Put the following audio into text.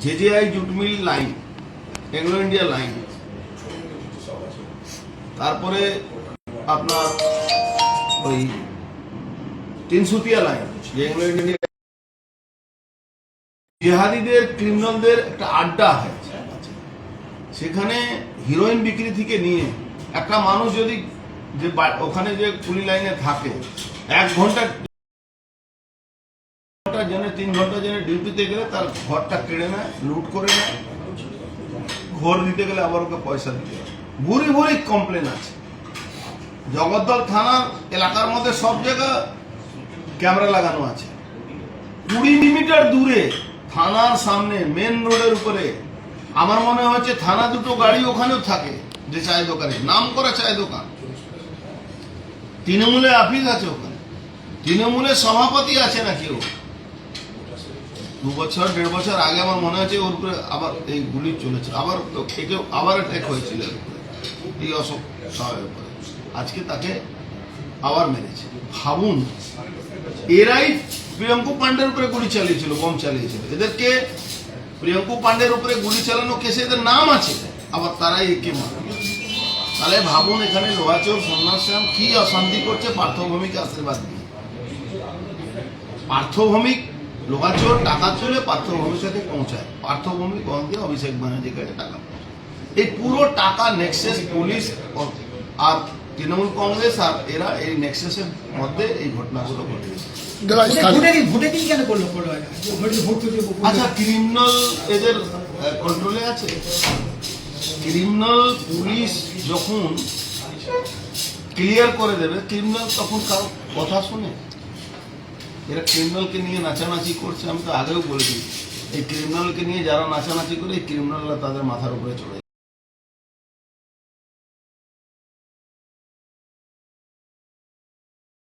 জেজেআই jute mill line, agro India line, তারপরে আপনার ওই তিনসুতিয়া লাইন, যে এগ্রো ইন্ডিয়া জেহাদিদের ক্রিমিনালদের একটা আড্ডা হয়। সেখানে হিরোইন বিক্রি থেকে নিয়ে একটা মানুষ যদি যে ওখানে যে পুলিশ লাইনে থাকে 1 ঘন্টা জেনে 3 ঘন্টা জেনে ডিউটিতে গেলে তার ঘরটা কেড়ে নেয়, লুট করে নেয়, ঘর দিতে গেলে আবার ওকে পয়সা দিতে হয়। ভুরি ভুরি কমপ্লেন আছে। জগদ্দল থানার এলাকার মধ্যে সব জায়গায় ক্যামেরা লাগানো আছে। 20 মিটার দূরে থানার সামনে মেন রোডের উপরে আমার মনে হচ্ছে থানা দুটো গাড়ি ওখানেও থাকে, যে চায়ের দোকানে নাম করা চায়ের দোকান। তৃণমূলে আফিস আছে ওখানে, তৃণমূলের সভাপতি আছে নাকি ও। 2 বছর 1.5 বছর আগে আমার মনে হচ্ছে ওর উপরে আবার এই গুলি চলেছে, আবার আবার অ্যাটাক হয়েছিল এই অশোক সাহেবের উপরে। আজকে তাকে আবার মেরেছে। ভাবুন, এরাই প্রিয়ঙ্কু পান্ডের উপরে গুলি চালিয়েছিল, বম চালিয়েছিল। এদেরকে প্রিয়ঙ্কু পান্ডের উপরে গুলি চালানো কেসে এদের নাম আছে, আবার তারাই একে মারে। তাহলে ভাবুন এখানে লোহাচোর সন্ন্যাসরাম কি অশান্তি করছে পার্থভৌমিক আশীর্বাদ দিয়ে। পার্থভৌমিক লোহাচোর টাকা চলে পার্থভৌমিক সাথে পৌঁছায়, পার্থভৌমিক দিয়ে অভিষেক ব্যানার্জির কাছে টাকা পৌঁছায়। এই পুরো টাকা নেক্সাস পুলিশ আর তৃণমূল কংগ্রেস আর এরা এই নেক্সাসের মধ্যে এই ঘটনাগুলো ঘটেছে। আচ্ছা, ক্রিমিনাল এদের কন্ট্রোলে আছে। ক্রিমিনাল পুলিশ যখন ক্লিয়ার করে দেবে, ক্রিমিনাল তখন কারো কথা শুনে। এরা ক্রিমিনালকে নিয়ে নাচানাচি করছে। আমি তো আগেও বলেছি, এই ক্রিমিনালকে নিয়ে যারা নাচানাচি করে, এই ক্রিমিনালরা তাদের মাথার উপরে চড়ে যায়।